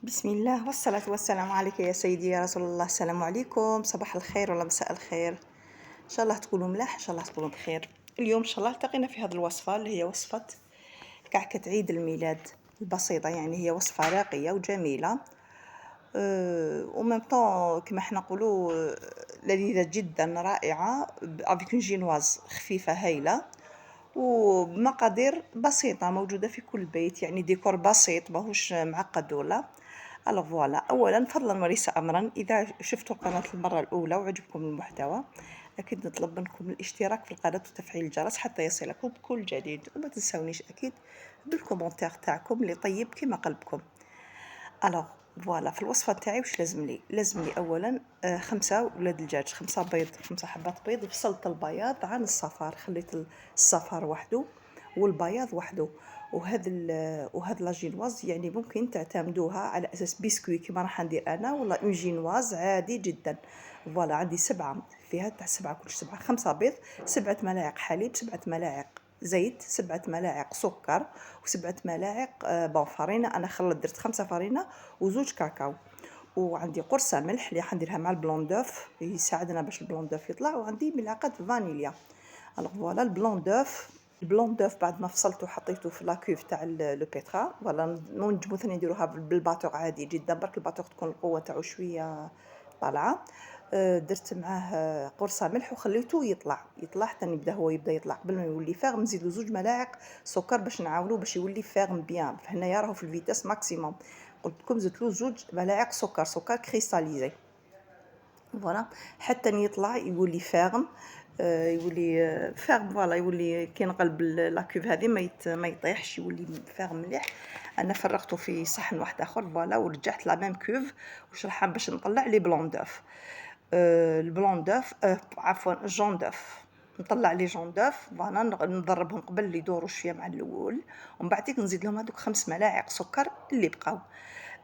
بسم الله والصلاة والسلام عليك يا سيدي يا رسول الله. السلام عليكم، صباح الخير ولا مساء الخير. إن شاء الله تكونوا ملاح، إن شاء الله تكونوا بخير. اليوم إن شاء الله التقينا في هذه الوصفة اللي هي وصفة كعكة عيد الميلاد البسيطة، يعني هي وصفة راقية وجميلة وميم طون كما حنا نقولوا لذيذة جدا رائعة افيك اون جينواز خفيفة هايلة وبمقادير بسيطة موجودة في كل بيت، يعني ديكور بسيط ماهوش معقد ولا. الوغ فوالا، أولا فضلا وليس أمرا، إذا شفتوا القناة المرة الأولى وعجبكم المحتوى أكيد نطلب منكم الاشتراك في القناة وتفعيل الجرس حتى يصلكم كل جديد، وما تنسونيش أكيد بالكومنتير تاعكم اللي طيب كما قلبكم. الوغ فوالا، في الوصفة تاعي واش لازم لي أولا 5 ولاد الدجاج، 5 بيض، 5 حبات بيض، فصلت البياض عن الصفار، خليت الصفار وحده والبياض وحده. وهاد لا جينواز يعني ممكن تعتمدوها على أساس بسكوي كيما راح ندير أنا، ولا اون جينواز عادي جدا. فوالا عندي 7 فيها تاع 7 كلش 7، 5 بيض، 7 ملاعق حليب، 7 ملاعق زيت، 7 ملاعق سكر، و7 ملاعق بون فرينة. أنا درت 5 فرينة وزوج كاكاو، وعندي قرصة ملح اللي حنديرها مع البلون دوف يساعدنا باش البلون دوف يطلع، وعندي ملعقة فانيليا. الوغ فوالا البلون دوف بعد ما فصلته وحطيته في لاكوف تاع لو بيترا. فوالا نجمو ثاني نديروها بالباتور عادي جدا، برك الباتور تكون القوة تاعو شوية طالعة. درت معاه قرصة ملح وخليته يطلع حتى يبدا يطلع. قبل ما يولي فاغم نزيدو 2 ملاعق سكر باش نعاونوه باش يولي فاغم بيان. فهنايا راهو في الفيتاس ماكسيموم، قلت لكم زدت له 2 ملاعق سكر كريستاليزي. فوالا حتى يطلع يولي فاغم، يولي فاغم. فوالا يولي كي نقلب لاكوب هذه ما يطيحش، يولي فاغم مليح. انا فرغته في صحن واحد اخر فوالا، ورجعت لا ميم كوف وشرحها باش نطلع لي بلون دوف. البلون دوف عفوا الجون دوف، نطلع لي جون دوف فوالا نضربهم قبل اللي يدوروا شويه مع الاول، ومن بعد نزيد لهم هذوك 5 ملاعق سكر اللي بقاو.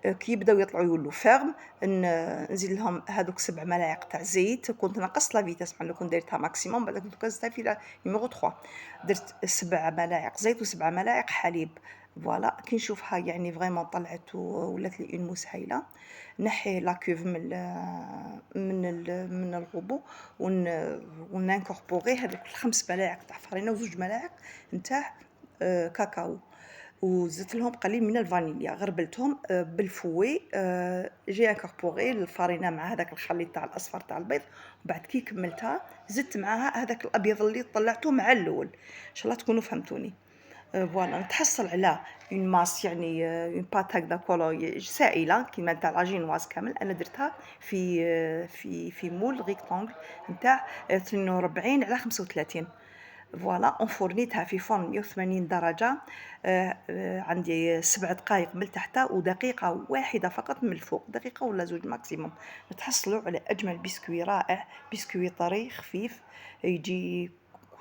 كي يبداو يطلعوا يولوا فاغم نزيد لهم هذوك 7 ملاعق تاع زيت. كنت نقصت لا فيتاس مع كنت درتها ماكسيموم، بعد كنت زدتها في نيميرو 3. درت 7 ملاعق زيت و7 ملاعق حليب. فوالا كي نشوفها يعني فريمون طلعت ولات لي اون موس هايله، نحي لاكوف من الغوبو ونانكوربوري هذوك 5 ملاعق تاع فرينه و2 ملاعق نتاع كاكاو، وزدت لهم قليل من الفانيليا، غربلتهم بالفوي. جي انكوربوري الفارينه مع هذاك الخليط تاع الاصفر تاع البيض، وبعد كي كملتها زدت معاها هذاك الابيض اللي طلعته مع الاول. ان شاء الله تكونوا فهمتوني. فوالا نتحصل على اون ماس، يعني اون بات هكذا كولو سائله كيما تاع لاجينواز كامل. انا درتها في مول ريكتانغل نتاع 42 على 35. فوالا انفورنيتها في فرن 180 درجة. عندي 7 دقائق من تحت ودقيقة واحدة فقط من الفوق، دقيقة ولا 2 ماكسيموم. نتحصلوا على أجمل بسكوي رائع، بسكوي طري خفيف يجي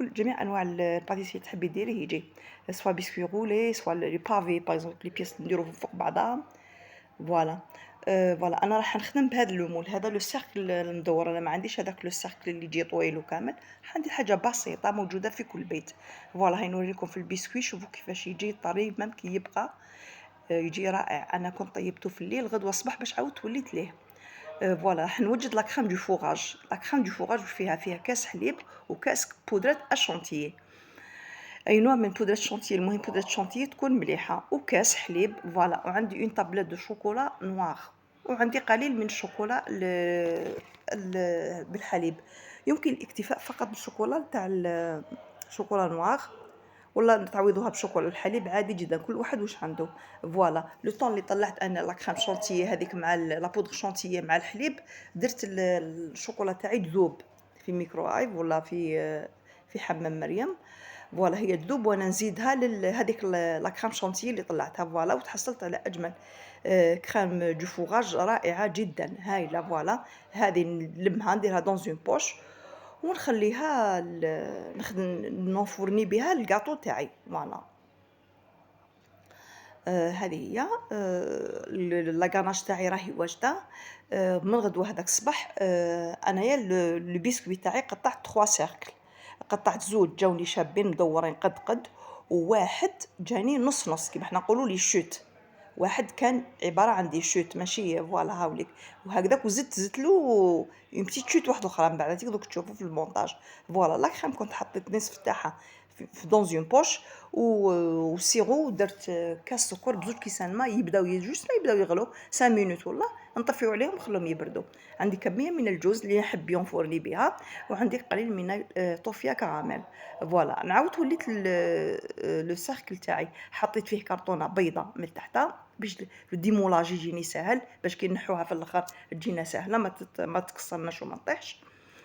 جميع أنواع الباتيسير تحبي ديريه يجي، سوا بسكوي غولي سوا لي بافي باغ لي بيس نديروهم فوق بعضها. فوالا فوالا انا راح نخدم بهذا اللومول، هذا لو سيركل المدور. انا ما عنديش هذاك لو سيركل اللي يجي طويل وكامل، عندي حاجه بسيطه موجوده في كل بيت. فوالا هاي نوريكم في البسكوي، شوفوا كيفاش يجي طري ميم كي يبقى يجي رائع. انا كنت طيبته في الليل غدوه الصباح باش عاودت وليت ليه. فوالا راح نوجد لا كريم دو فوغاج. لا كريم دو فوغاج فيها كاس حليب وكاس بودره اشونتيي، اي نوع من بودره الشونتيي، المهم بودره الشونتيي تكون مليحه، وكاس حليب. فوالا وعندي اون طابله دو شوكولا نوار، وعندي قليل من الشوكولا بالحليب. يمكن الاكتفاء فقط بالشوكولا تاع الشوكولا نوار، ولا تعويضوها بشوكولا الحليب عادي جدا، كل واحد واش عنده. فوالا لو طون اللي طلعت انا لا كريم شونتيي هذيك مع لا بودر شونتيي مع الحليب، درت الشوكولا تاعي تذوب في ميكرويف ولا في حمام مريم. فوالا هي تذوب وانا نزيدها هذيك لا كريم شونتيي اللي طلعتها. فوالا وتحصلت على اجمل كريم دو فوغاج رائعه جدا هايله. فوالا هذه نلمها نديرها دون اون بوش ونخليها نخدم نونفورني بها الكاطو تاعي. فوالا هذه هي لا غاناش تاعي راهي واجده. من غدوه هذاك الصباح انايا لو بيسكوي تاعي قطعت 3 سيركل، قطعت 2 جاوني شابين مدورين قد وواحد جاني نص نص كيما حنا نقولوا لي شوت. واحد كان عباره عن دي شوت ماشي فوالا هاوليك وهكذاك، وزدت له اون بتيت شوت واحده اخرى من بعد دوك تشوفوا في المونتاج. فوالا لا كريم كنت حطيت نصف تاعها في دون اون بوش، والسيرو درت كاس سكر بزوج كيسان ما يبداو جوست ما يبداو يغلو 5 مينوت ولا نطفيو عليهم ونخليهم يبردوا. عندي كميه من الجوز اللي نحب ينفورني بها، وعندي قليل من طوفيا كراميل. فوالا نعاود وليت لو سيركل تاعي حطيت فيه كرتونه بيضه من تحت باش الديمولاج يجيني ساهل، باش كي نحوها في الاخر تجينا ساهله ما تكسرناش وما نطيحش.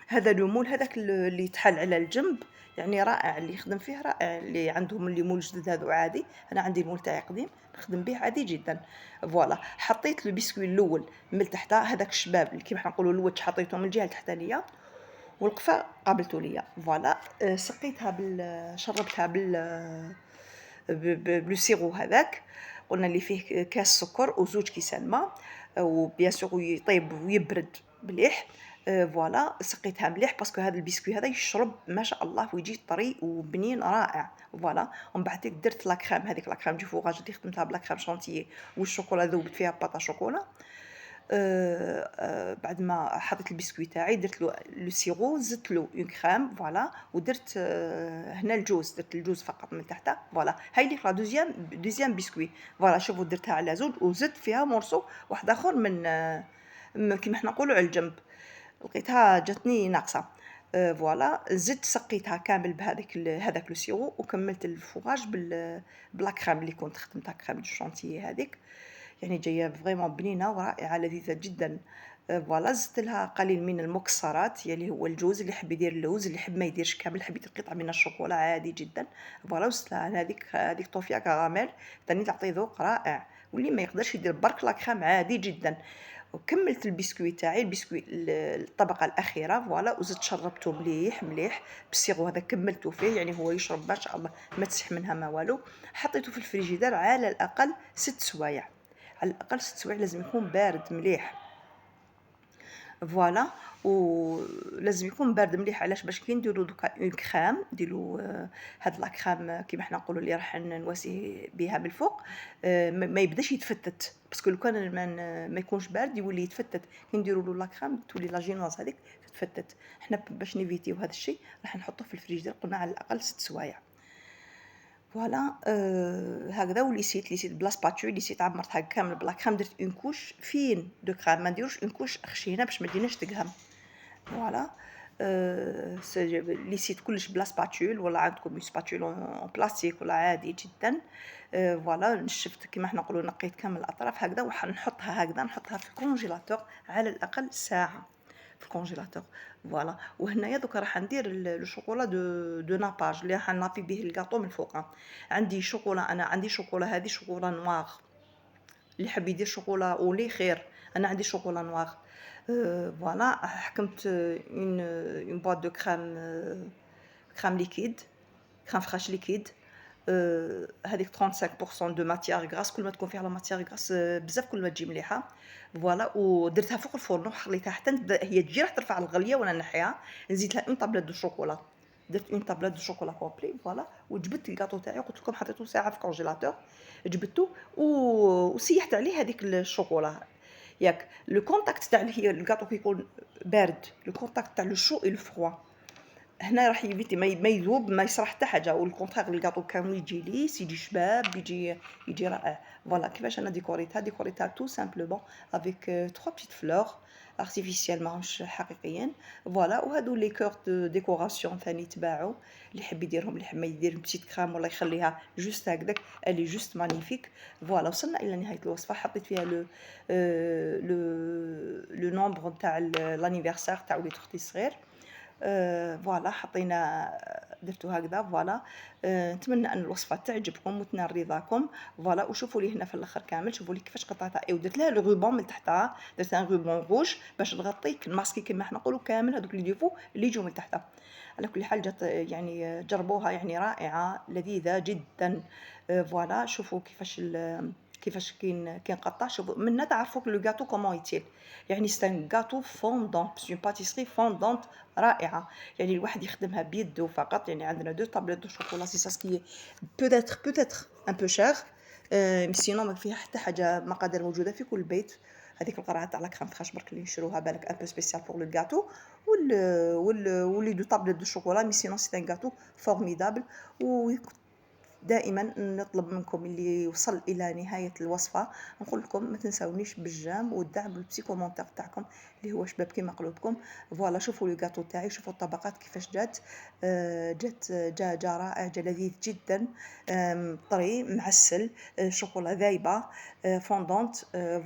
هذا لو مول هذاك اللي يتحل على الجنب يعني رائع، اللي يخدم فيه رائع، اللي عندهم اللي مول جدد هذو عادي. انا عندي المول تاعي قديم نخدم به عادي جدا. فوالا حطيت لو بسكوي الاول من تحت، هذاك الشباب اللي كيما نقولوا الوجه حطيته من الجهه التحتانيه، والقفا قابلته ليا. فوالا سقيتها شربتها بلو سيرو هذاك، قلنا اللي فيه كاس سكر وزوج كيسان ماء، وبيان سور يطيب ويبرد مليح. فوالا سقيتها مليح باسكو هذا البسكوي هذا يشرب ما شاء الله ويجي طري وبنين رائع. فوالا ومن بعد درت لا كريم، هذيك لا كريم دو فوغاج اللي خدمتها بلا كريم شونتيي والشوكولا ذوبت فيها باطا شوكولا. بعد ما حطيت البسكوي تاعي درت له لو سيرو، زدت له اون كريم فوالا، ودرت هنا الجوز، درت الجوز فقط من تحت. فوالا هاي اللي لا دوزيام بسكوي. فوالا شوفوا درتها على زوج وزدت فيها مورسو واحد اخر من كيما حنا نقولوا على الجنب، لقيتها جاتني ناقصه. فوالا زدت سقيتها كامل هذاك لو سيرو، وكملت الفوغاج بلا كريم اللي كنت خدمتها كريم دو شونتيي هذيك، يعني جايه فريمون بنينه ورائعه لذيذه جدا. فوالا زدت لها قليل من المكسرات يلي هو الجوز، اللي يحب يدير اللوز، اللي يحب ما يديرش كامل، يحب يدير قطعه من الشوكولا عادي جدا. فوالا وزدت لها هذيك طوفيا كراميل ثاني تعطي ذوق رائع، واللي ما يقدرش يدير برك لا كريم عادي جدا. وكملت البسكوي تاعي، البسكوي الطبقه الاخيره فوالا، وزدت شربته مليح مليح بالسيغو هذا كملته فيه، يعني هو يشرب ما شاء الله ما تسح منها ما والو. حطيته في الفريجيدار على الاقل 6 سوايع، على الاقل 6 سوايع لازم يكون بارد مليح. فوالا ولازم يكون بارد مليح، علاش باش كي نديرو دوكا اون كريم نديرو هاد لا كريم كيما حنا نقولوا اللي راح نواسيه بها من الفوق، ما يبداش يتفتت، باسكو لو كان ما يكونش بارد يولي يتفتت. كي نديرو له لا كريم تولي لا جينواز هذيك تتفتت. حنا باش نيفيتيو هذا الشيء راح نحطوه في الفريجيدير، قلنا على الاقل 6 سوايع. فوالا هكذا وليسيت بلا سباتول، ليسيت عمرتها كامل بلا كريم، درت اون كوش فين دو كريم، ما نديروش اون كوش خشينه باش ما تجيناش تقهم. فوالا ليسيت كلش بلا سباتول، ولا عندكم سباتول اون بلاستيك ولا عادي جدا. فوالا نشفت كيما حنا نقولوا، نقيت كامل الاطراف هكذا، ونحطها هكذا نحطها في الكونجيلاتور على الاقل ساعه في الكونجيلاتور. فوالا وهنايا دوكا راح ندير لو شوكولا دو ناباج اللي راح نابي به الكاطو من الفوق. عندي شوكولا، انا عندي شوكولا هذه شوكولا نوار، اللي حاب يدير شوكولا اولي خير. انا عندي شوكولا نوار. فوالا حكمت اون بواط دو كريم، كريم ليكيد، كريم فريش ليكيد. هذيك 35% دو ماتيير غراس، كل ما تكون فيها لا ماتيير غراس بزاف كل ما تجي مليحه. فوالا ودرتها فوق الفرن وخليتها حتى تبدا هي تجي راح ترفع الغليه وانا نحيها. نزيد لها اون طابله دو شوكولا، درت اون طابله دو شوكولا كومبلي. فوالا وجبت الكاطو تاعي، قلت لكم حطيته ساعه في الكونجيلاتور، جبدته وسيحت عليه هذيك الشوكولا. ياك لو كونتاكت تاع هي الكاطو كيكون بارد، لو كونتاكت تاع لو شو اي لو فروا هنا راح يفيتي ما يذوب ما يصرح حتى حاجه، والكونترير الكاطو كامل يجي ليس، يجي شباب، يجي رائع. فوالا كيفاش انا ديكوريتها تو سامبلومون افيك 3 بيت فلور ارتيفيسيال ماهمش حقيقيين. فوالا وهادو لي كور دو ديكوراسيون ثاني تباعوا، اللي يحب يديرهم اللي يحب ما يدير بتيت كريم ولا يخليها جوست هكذاك الي جوست مانيفيك. فوالا وصلنا الى نهايه الوصفه. حطيت فيها لو نومبر تاع لانيفرسير تاع وليد اختي الصغير. فوالا حطينا درتو هكذا. فوالا نتمنى ان الوصفه تعجبكم وتنال رضاكم. فوالا وشوفوا لي هنا في الاخر كامل، شوفوا لي كيفاش قطعتها اي، ودرت لها لو روبون من تحتها، درت ان روبون روج باش تغطي الماسكي كما حنا نقولوا كامل هذوك لي ديفو اللي يجوا من تحتها. على كل حال جات يعني جربوها يعني رائعه لذيذه جدا. فوالا شوفوا كيفاش كي نقطع، شوفوا منا تعرفوا لو غاتو كومون يتيل، يعني سي ان غاتو فوندون، سي اون باتيسري فوندونت رائعه، يعني الواحد يخدمها بيده فقط. يعني عندنا دو طابلات دو شوكولا، سي سا سكي بوتيتر ان بو شير، سينون ما فيها حتى حاجة مقادير موجودة في كل بيت. هذيك القرعة تاع لا كريم فريش برك اللي نشروها بالك un peu spécial pour le gâteau واللي دو طابلة دو شوكولا مي سينون سي ان gâteau formidable. و دائمًا نطلب منكم اللي وصل إلى نهاية الوصفة نقول لكم ما تنساونيش بالجيم والدعم والبيتي كومونتير تاعكم اللي هو شباب كيما قلوبكم. فوالا شوفوا لو غاتو تاعي، شوفوا الطبقات كيفاش جات. جات جا رائع، جا لذيذ جدًا. طري معسل، شوكولا ذايبة، فوندونت.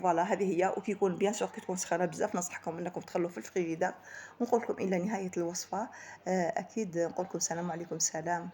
فوالا هذه هي. وكي يكون بيان سور كي تكون سخانة بزاف ننصحكم أنكم تخلوه في الفريجيدير. ونقول لكم إلى نهاية الوصفة. أكيد نقول لكم السلام عليكم، سلام.